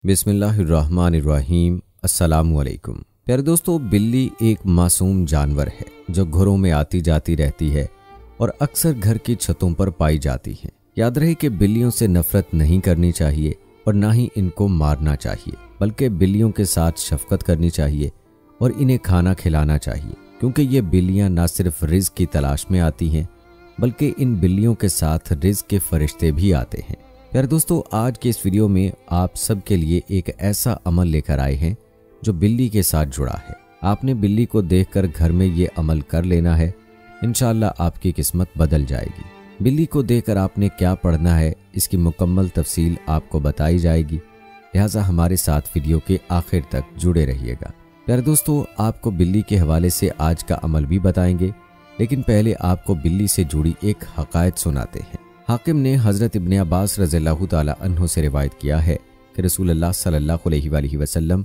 बिस्मिल्लाहिर्रहमानिर्रहीम। अस्सलामु अलैकुम। प्यारे दोस्तों, बिल्ली एक मासूम जानवर है जो घरों में आती जाती रहती है और अक्सर घर की छतों पर पाई जाती है। याद रहे कि बिल्लियों से नफरत नहीं करनी चाहिए और ना ही इनको मारना चाहिए, बल्कि बिल्लियों के साथ शफकत करनी चाहिए और इन्हें खाना खिलाना चाहिए, क्योंकि ये बिल्लियां ना सिर्फ रिज़्क की तलाश में आती हैं बल्कि इन बिल्लियों के साथ रिज़्क के फरिश्ते भी आते हैं। प्यारे दोस्तों, आज के इस वीडियो में आप सब के लिए एक ऐसा अमल लेकर आए हैं जो बिल्ली के साथ जुड़ा है। आपने बिल्ली को देखकर घर में ये अमल कर लेना है, इंशाअल्लाह आपकी किस्मत बदल जाएगी। बिल्ली को देखकर आपने क्या पढ़ना है, इसकी मुकम्मल तफसील आपको बताई जाएगी, लिहाजा हमारे साथ वीडियो के आखिर तक जुड़े रहिएगा। प्यारे दोस्तों, आपको बिल्ली के हवाले से आज का अमल भी बताएंगे, लेकिन पहले आपको बिल्ली से जुड़ी एक हकायत सुनाते हैं। हाकिम ने हज़रत इब्न अब्बास रज़ियल्लाहु ताला अन्हु से रिवायत किया है कि रसूलुल्लाह सल्लल्लाहु अलैहि वसल्लम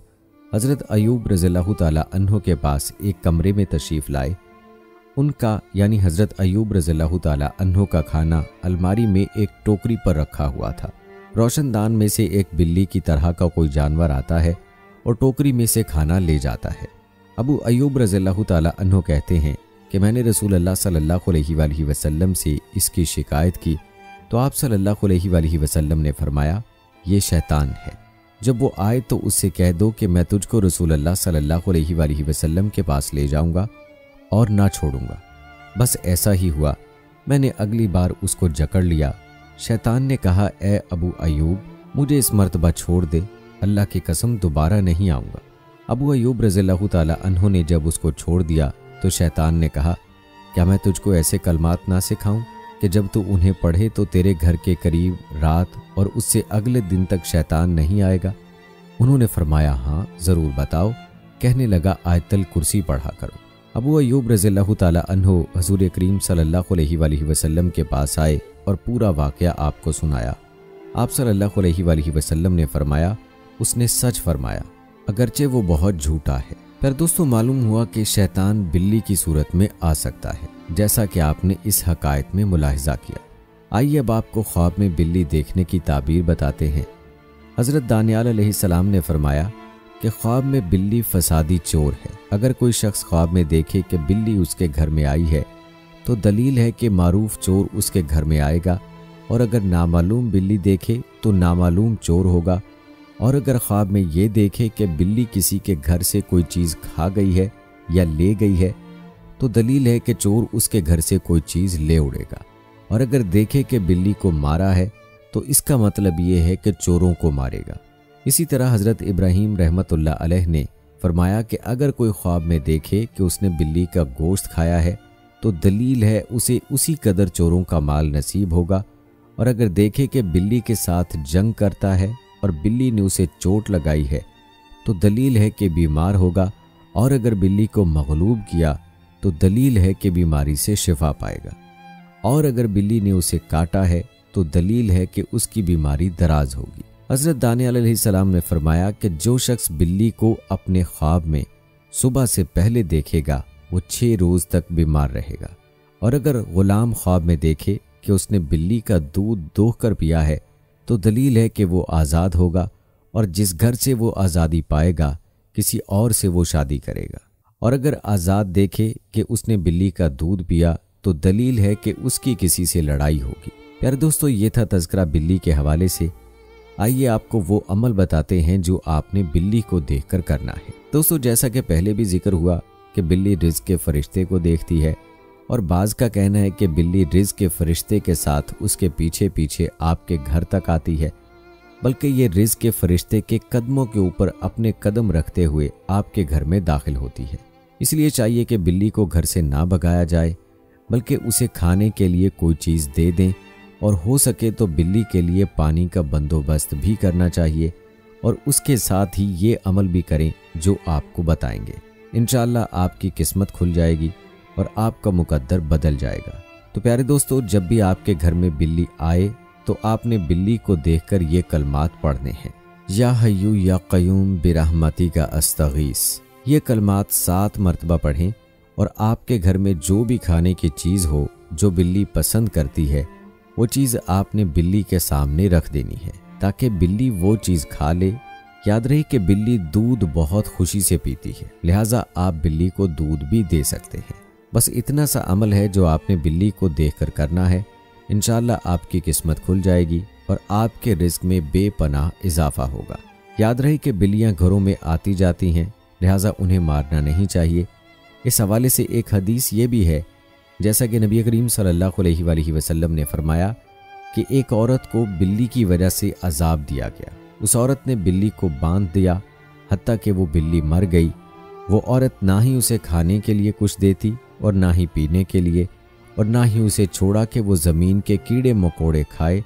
हज़रत अयूब रज़ियल्लाहु ताला अन्हु के पास एक कमरे में तशरीफ़ लाए। उनका यानी हज़रत अयूब रज़ियल्लाहु ताला अन्हु का खाना अलमारी में एक टोकरी पर रखा हुआ था। रोशनदान में से एक बिल्ली की तरह का कोई जानवर आता है और टोकरी में से खाना ले जाता है। अबू अयूब रज़ियल्लाहु ताला अन्हु कहते हैं कि मैंने रसूलुल्लाह सल्लल्लाहु अलैहि वसल्लम से इसकी शिकायत की तो आप सल्लल्लाहु अलैहि वसल्लम ने फरमाया, ये शैतान है। जब वो आए तो उससे कह दो कि मैं तुझको रसूलुल्लाह सल्लल्लाहु अलैहि वसल्लम के पास ले जाऊंगा और ना छोड़ूंगा। बस ऐसा ही हुआ। मैंने अगली बार उसको जकड़ लिया। शैतान ने कहा, ए अबू अयूब, मुझे इस मर्तबा छोड़ दे, अल्लाह की कसम दोबारा नहीं आऊँगा। अबू अयूब रज़ियल्लाहु ताला अन्हु ने जब उसको छोड़ दिया तो शैतान ने कहा, क्या मैं तुझको ऐसे कलमात ना सिखाऊं कि जब तू उन्हें पढ़े तो तेरे घर के करीब रात और उससे अगले दिन तक शैतान नहीं आएगा। उन्होंने फरमाया, हाँ ज़रूर बताओ। कहने लगा, आयतल कुर्सी पढ़ा करो। अबू अयूब रज़ियल्लाहु ताला अन्हु हज़ूर करीम सल्लल्लाहु अलैहि वसल्लम के पास आए और पूरा वाक़या आपको सुनाया। आप सल्लल्लाहु अलैहि वसल्लम ने फरमाया, उसने सच फरमाया, अगरचे वो बहुत झूठा है। पर दोस्तों, मालूम हुआ कि शैतान बिल्ली की सूरत में आ सकता है, जैसा कि आपने इस हकायत में मुलाहिजा किया। आइए अब आपको ख्वाब में बिल्ली देखने की ताबीर बताते हैं। हज़रत दानियाल अलैहिस्सलाम ने फरमाया कि ख्वाब में बिल्ली फसादी चोर है। अगर कोई शख्स ख्वाब में देखे कि बिल्ली उसके घर में आई है तो दलील है कि मारूफ चोर उसके घर में आएगा, और अगर नामालूम बिल्ली देखे तो नामालूम चोर होगा। और अगर ख्वाब में ये देखे कि बिल्ली किसी के घर से कोई चीज़ खा गई है या ले गई है तो दलील है कि चोर उसके घर से कोई चीज़ ले उड़ेगा। और अगर देखे कि बिल्ली को मारा है तो इसका मतलब ये है कि चोरों को मारेगा। इसी तरह हज़रत इब्राहीम रहमतुल्लाह अलैह ने फरमाया कि अगर कोई ख्वाब में देखे कि उसने बिल्ली का गोश्त खाया है तो दलील है उसे उसी कदर चोरों का माल नसीब होगा। और अगर देखे कि बिल्ली के साथ जंग करता है और बिल्ली ने उसे चोट लगाई है तो दलील है कि बीमार होगा। और अगर बिल्ली को मगलूब किया तो दलील है कि बीमारी से शिफा पाएगा। और अगर बिल्ली ने उसे काटा है तो दलील है कि उसकी बीमारी दराज होगी। हज़रत दानियाल अलैहिस्सलाम ने फरमाया कि जो शख्स बिल्ली को अपने ख्वाब में सुबह से पहले देखेगा वो 6 रोज़ तक बीमार रहेगा। और अगर गुलाम ख्वाब में देखे कि उसने बिल्ली का दूध दोह कर पिया है तो दलील है कि वो आज़ाद होगा, और जिस घर से वो आज़ादी पाएगा किसी और से वो शादी करेगा। और अगर आज़ाद देखे कि उसने बिल्ली का दूध पिया तो दलील है कि उसकी किसी से लड़ाई होगी। प्यारे दोस्तों, ये था तज़किरा बिल्ली के हवाले से। आइए आपको वो अमल बताते हैं जो आपने बिल्ली को देखकर करना है। दोस्तों, जैसा कि पहले भी जिक्र हुआ कि बिल्ली रिज़्क के फरिश्ते को देखती है, और बाज़ का कहना है कि बिल्ली रिज़्क के फरिश्ते के साथ उसके पीछे पीछे आपके घर तक आती है, बल्कि ये रिज़्क के फरिश्ते के कदमों के ऊपर अपने कदम रखते हुए आपके घर में दाखिल होती है। इसलिए चाहिए कि बिल्ली को घर से ना भगाया जाए, बल्कि उसे खाने के लिए कोई चीज़ दे दें, और हो सके तो बिल्ली के लिए पानी का बंदोबस्त भी करना चाहिए। और उसके साथ ही ये अमल भी करें जो आपको बताएंगे। इंशाअल्लाह आपकी किस्मत खुल जाएगी और आपका मुकद्दर बदल जाएगा। तो प्यारे दोस्तों, जब भी आपके घर में बिल्ली आए तो आपने बिल्ली को देखकर ये कलमात पढ़ने हैं। या हय्यू या क़य्यूम बिरहमती का अस्तगीस। ये कलमात 7 मरतबा पढ़ें, और आपके घर में जो भी खाने की चीज़ हो जो बिल्ली पसंद करती है वो चीज़ आपने बिल्ली के सामने रख देनी है, ताकि बिल्ली वो चीज़ खा ले याद रहे कि बिल्ली दूध बहुत खुशी से पीती है, लिहाजा आप बिल्ली को दूध भी दे सकते हैं। बस इतना सा अमल है जो आपने बिल्ली को देखकर करना है। इंशाअल्लाह आपकी किस्मत खुल जाएगी और आपके रिस्क में बेपनाह इजाफा होगा। याद रहे कि बिल्लियां घरों में आती जाती हैं, लिहाजा उन्हें मारना नहीं चाहिए। इस हवाले से एक हदीस ये भी है, जैसा कि नबी करीम सल्लल्लाहु अलैहि वसल्लम ने फरमाया कि एक औरत को बिल्ली की वजह से अजाब दिया गया। उस औरत ने बिल्ली को बांध दिया, हत्ता कि वो बिल्ली मर गई। वो औरत ना ही उसे खाने के लिए कुछ देती और ना ही पीने के लिए, और ना ही उसे छोड़ा कि वो ज़मीन के कीड़े मकोड़े खाए,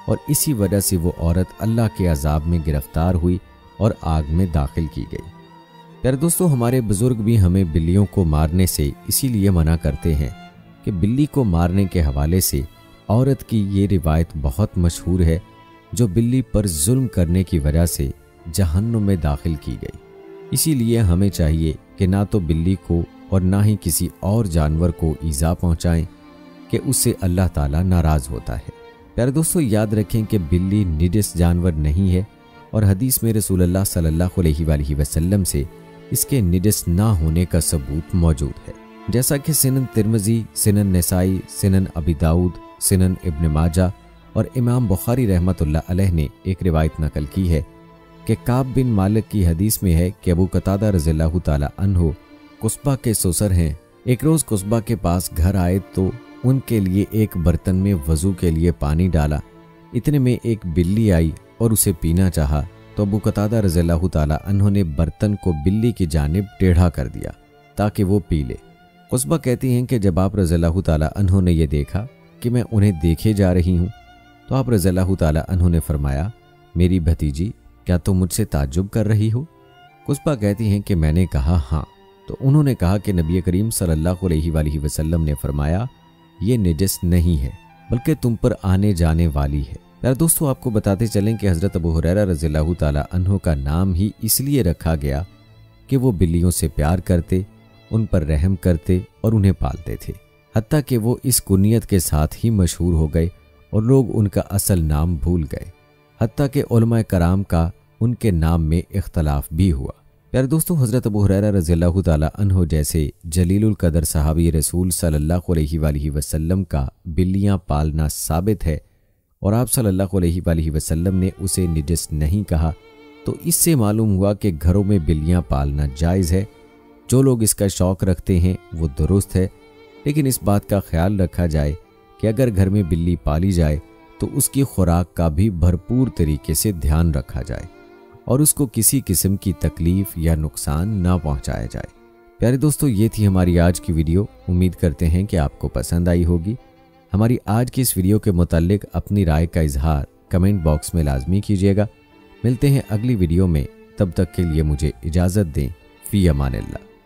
और इसी वजह से वो औरत अल्लाह के अजाब में गिरफ्तार हुई और आग में दाखिल की गई। प्यारे दोस्तों, हमारे बुजुर्ग भी हमें बिल्लियों को मारने से इसीलिए मना करते हैं कि बिल्ली को मारने के हवाले से औरत की ये रिवायत बहुत मशहूर है जो बिल्ली पर जुल्म करने की वजह से जहन्नुम में दाखिल की गई। इसीलिए हमें चाहिए कि ना तो बिल्ली को और ना ही किसी और जानवर को ईज़ा पहुंचाएं कि उससे अल्लाह ताला नाराज़ होता है। प्यारे दोस्तों, याद रखें कि बिल्ली निजस जानवर नहीं है और हदीस में रसूलुल्लाह सल्लल्लाहु अलैहि वसल्लम से इसके निजस ना होने का सबूत मौजूद है। जैसा कि सुनन तिरमिज़ी, सुनन नसाई, सुनन अबी दाऊद, सुनन इब्न माजा और इमाम बुखारी रहमतुल्लाह अलैह ने एक रिवायत नकल की है कि काब बिन मालिक की हदीस में है कि अबू कतादा रज़ियल्लाहु ताला अन्हु कुस्बा के ससुर हैं। एक रोज़ कुस्बा के पास घर आए तो उनके लिए एक बर्तन में वज़ू के लिए पानी डाला। इतने में एक बिल्ली आई और उसे पीना चाहा तो अबू कतादा रज़ियल्लाहु ताला अन्हु ने बर्तन को बिल्ली की जानिब टेढ़ा कर दिया ताकि वो पी ले। कुस्बा कहती हैं कि जब आप रज़ियल्लाहु ताला अन्हु ने यह देखा कि मैं उन्हें देखे जा रही हूँ तो आप रज़ियल्लाहु ताला अन्हु ने फरमाया, मेरी भतीजी, क्या तुम मुझसे ताज्जुब कर रही हो? कुस्बा कहती हैं कि मैंने कहा हाँ। तो उन्होंने कहा कि नबी करीम सल्लल्लाहु अलैहि वसल्लम ने फरमाया, ये निजस नहीं है बल्कि तुम पर आने जाने वाली है। यार दोस्तों, आपको बताते चलें कि हज़रत अबू हुरैरा रज़ियल्लाहु ताला अन्हु का नाम ही इसलिए रखा गया कि वो बिल्लियों से प्यार करते, उन पर रहम करते और उन्हें पालते थे। हत्ता कि वो इस कुनियत के साथ ही मशहूर हो गए और लोग उनका असल नाम भूल गए। हत्ता कि उलमाए कराम का उनके नाम में इख्तलाफ भी हुआ। प्यारे दोस्तों, हज़रत अबू हुरैरा रज़ियल्लाहु ताला अन्हु जैसे जलीलुल कदर सहाबी रसूल सल्लल्लाहु अलैहि वसल्लम का बिल्लियां पालना साबित है और आप सल्लल्लाहु अलैहि वसल्लम ने उसे निजस नहीं कहा। तो इससे मालूम हुआ कि घरों में बिल्लियां पालना जायज़ है। जो लोग इसका शौक़ रखते हैं वो दुरुस्त है, लेकिन इस बात का ख्याल रखा जाए कि अगर घर में बिल्ली पाली जाए तो उसकी खुराक का भी भरपूर तरीके से ध्यान रखा जाए और उसको किसी किस्म की तकलीफ़ या नुकसान ना पहुंचाया जाए। प्यारे दोस्तों, ये थी हमारी आज की वीडियो। उम्मीद करते हैं कि आपको पसंद आई होगी। हमारी आज की इस वीडियो के मुताल्लिक अपनी राय का इजहार कमेंट बॉक्स में लाजमी कीजिएगा। मिलते हैं अगली वीडियो में, तब तक के लिए मुझे इजाज़त दें। फ़ी अमानिल्लाह।